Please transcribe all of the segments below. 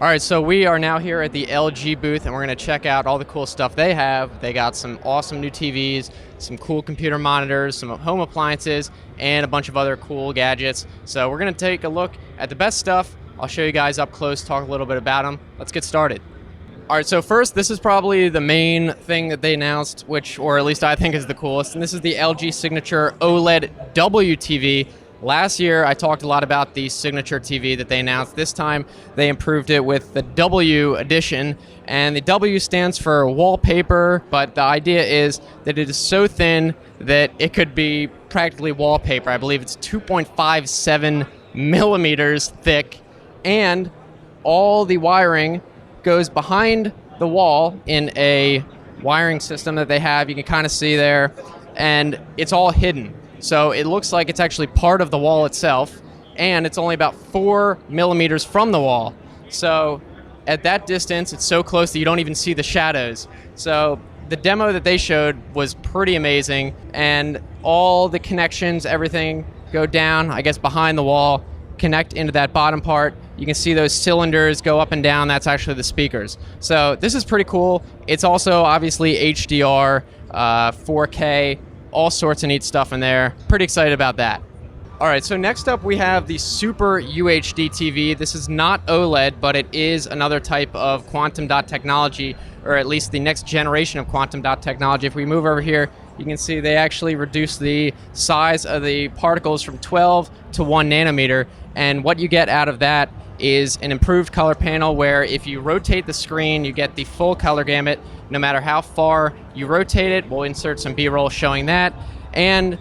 All right, so we are now here at the LG booth, and we're going to check out all the cool stuff they have. They got some awesome new TVs, some cool computer monitors, some home appliances, and a bunch of other cool gadgets. So we're going to take a look at the best stuff. I'll show you guys up close, talk a little bit about them. Let's get started. All right, so first, this is probably the main thing that they announced, or at least I think is the coolest, and this is the LG Signature OLED W TV. Last year, I talked a lot about the Signature TV that they announced. This time, they improved it with the W edition, and the W stands for wallpaper, but the idea is that it is so thin that it could be practically wallpaper. I believe it's 2.57 millimeters thick, and all the wiring goes behind the wall in a wiring system that they have. You can kind of see there, and it's all hidden. So it looks like it's actually part of the wall itself, and it's only about 4 millimeters from the wall. So at that distance, it's so close that you don't even see the shadows. So the demo that they showed was pretty amazing, and all the connections, everything go down, I guess, behind the wall, connect into that bottom part. You can see those cylinders go up and down. That's actually the speakers. So this is pretty cool. It's also obviously HDR, 4K, all sorts of neat stuff in there. Pretty excited about that. All right, so next up we have the Super UHD TV. This is not OLED, but it is another type of quantum dot technology, or at least the next generation of quantum dot technology. If we move over here, you can see they actually reduced the size of the particles from 12 to 1 nanometer. And what you get out of that is an improved color panel where if you rotate the screen, you get the full color gamut. No matter how far you rotate it, we'll insert some B-roll showing that, and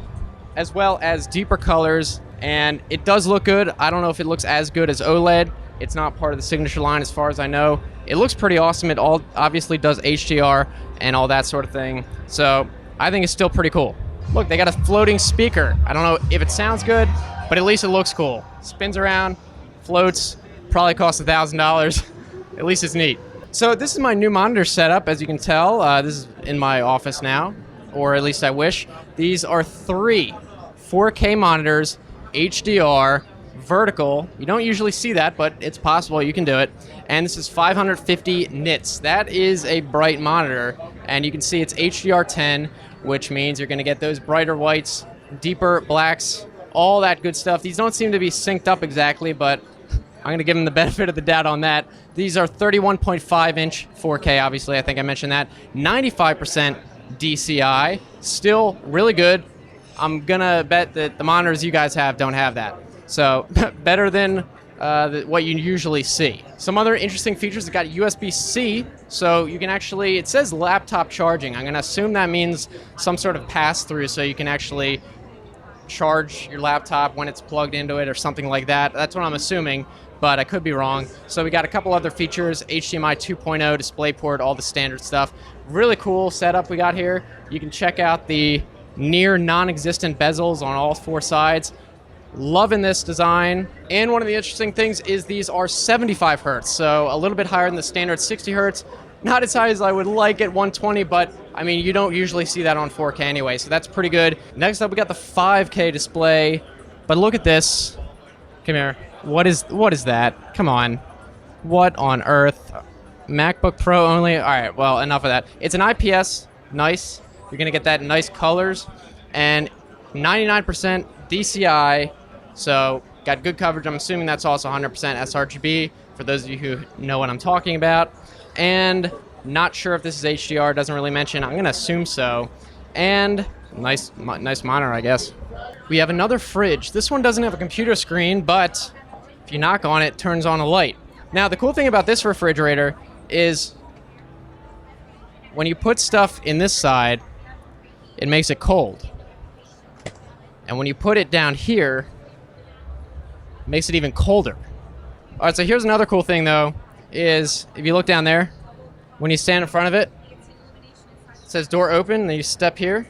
as well as deeper colors. And it does look good. I don't know if it looks as good as OLED. It's not part of the Signature line as far as I know. It looks pretty awesome. It all obviously does HDR and all that sort of thing. So I think it's still pretty cool. Look, they got a floating speaker. I don't know if it sounds good, but at least it looks cool. Spins around, floats, probably costs $1,000. At least it's neat. So this is my new monitor setup, as you can tell. This is in my office now, or at least I wish. These are 3 4K monitors, HDR, vertical. You don't usually see that, but it's possible you can do it. And this is 550 nits. That is a bright monitor, and you can see it's HDR10, which means you're going to get those brighter whites, deeper blacks, all that good stuff. These don't seem to be synced up exactly, but I'm going to give them the benefit of the doubt on that. These are 31.5-inch 4K, obviously. I think I mentioned that. 95% DCI. Still really good. I'm going to bet that the monitors you guys have don't have that. So better than what you usually see. Some other interesting features, it's got USB-C, so you can actually, it says laptop charging. I'm going to assume that means some sort of pass-through, so you can actually charge your laptop when it's plugged into it or something like that. That's what I'm assuming, but I could be wrong. So we got a couple other features, HDMI 2.0, DisplayPort, all the standard stuff. Really cool setup we got here. You can check out the near non-existent bezels on all 4 sides. Loving this design. And one of the interesting things is these are 75 hertz, so a little bit higher than the standard 60 hertz. Not as high as I would like at 120, but I mean, you don't usually see that on 4K anyway, so that's pretty good. Next up, we got the 5K display, but look at this. Come here. What is that? Come on. What on earth? MacBook Pro only? All right, well, enough of that. It's an IPS, nice. You're gonna get that in nice colors, and 99% DCI, so got good coverage. I'm assuming that's also 100% sRGB, for those of you who know what I'm talking about. And not sure if this is HDR, doesn't really mention. I'm gonna assume so. And nice monitor, I guess. We have another fridge. This one doesn't have a computer screen, but if you knock on it, it turns on a light. Now, the cool thing about this refrigerator is when you put stuff in this side, it makes it cold. And when you put it down here, it makes it even colder. All right, so here's another cool thing, though, is if you look down there, when you stand in front of it, it says door open, and then you step here.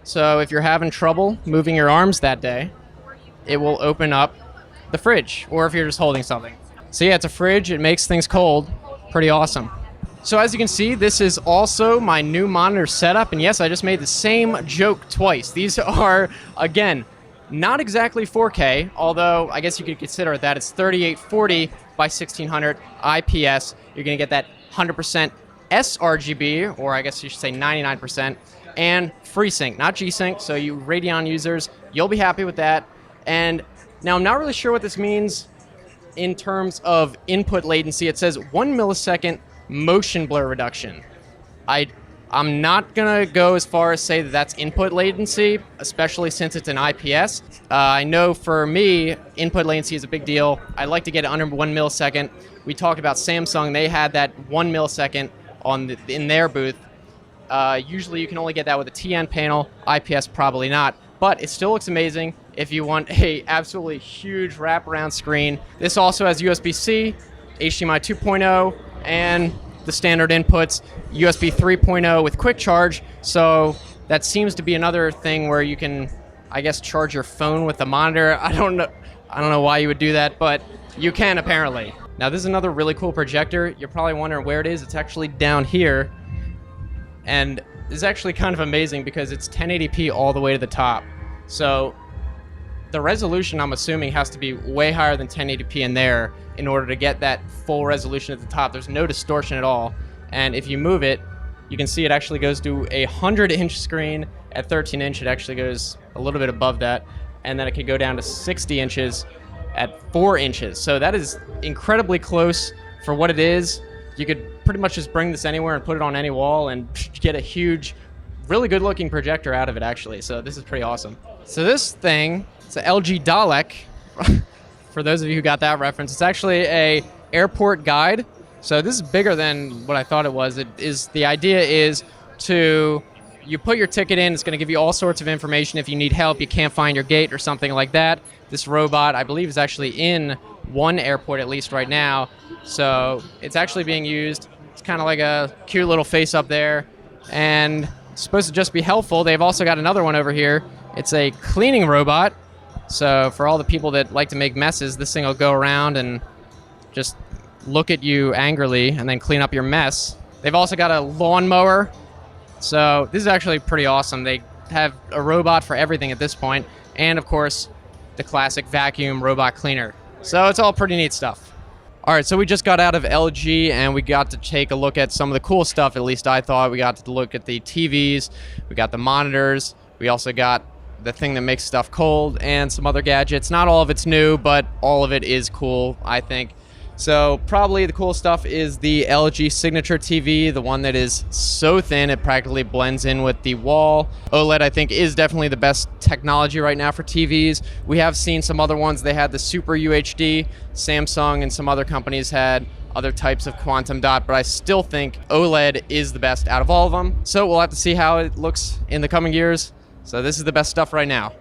So if you're having trouble moving your arms that day, it will open up the fridge, or if you're just holding something. So yeah, it's a fridge. It makes things cold. Pretty awesome. So as you can see, this is also my new monitor setup. And yes, I just made the same joke twice. These are, again, not exactly 4K, although I guess you could consider it that. It's 3840 by 1600 IPS. You're going to get that 100% sRGB, or I guess you should say 99%, and FreeSync, not G-Sync. So you Radeon users, you'll be happy with that. And now I'm not really sure what this means in terms of input latency. It says 1 millisecond motion blur reduction. I'm not gonna go as far as say that that's input latency, especially since it's an IPS. I know for me, input latency is a big deal. I like to get it under 1 millisecond. We talked about Samsung, they had that 1 millisecond in their booth. Usually you can only get that with a TN panel, IPS probably not, but it still looks amazing if you want a absolutely huge wraparound screen. This also has USB-C, HDMI 2.0, and the standard inputs, USB 3.0 with quick charge. So that seems to be another thing where you can, I guess, charge your phone with the monitor. I don't know why you would do that, but you can apparently. Now this is another really cool projector. You're probably wondering where it is. It's actually down here. And this is actually kind of amazing because it's 1080p all the way to the top. So the resolution, I'm assuming, has to be way higher than 1080p in there in order to get that full resolution at the top. There's no distortion at all. And if you move it, you can see it actually goes to a 100-inch screen. At 13-inch, it actually goes a little bit above that. And then it can go down to 60 inches at 4 inches. So that is incredibly close for what it is. You could pretty much just bring this anywhere and put it on any wall and get a huge, really good-looking projector out of it, actually. So this is pretty awesome. So this thing, it's an LG Dalek. For those of you who got that reference, it's actually a airport guide. So this is bigger than what I thought it was. The idea is you put your ticket in, it's going to give you all sorts of information. If you need help, you can't find your gate or something like that. This robot, I believe, is actually in one airport at least right now. So it's actually being used. It's kind of like a cute little face up there. And it's supposed to just be helpful. They've also got another one over here. It's a cleaning robot. So for all the people that like to make messes, this thing will go around and just look at you angrily and then clean up your mess. They've also got a lawnmower. So this is actually pretty awesome. They have a robot for everything at this point. And of course, the classic vacuum robot cleaner. So it's all pretty neat stuff. All right, so we just got out of LG and we got to take a look at some of the cool stuff, at least I thought. We got to look at the TVs, we got the monitors, we also got the thing that makes stuff cold, and some other gadgets. Not all of it's new, but all of it is cool, I think. So probably the cool stuff is the LG Signature TV, the one that is so thin it practically blends in with the wall. OLED, I think, is definitely the best technology right now for TVs. We have seen some other ones. They had the Super UHD. Samsung and some other companies had other types of quantum dot, but I still think OLED is the best out of all of them. So we'll have to see how it looks in the coming years. So this is the best stuff right now.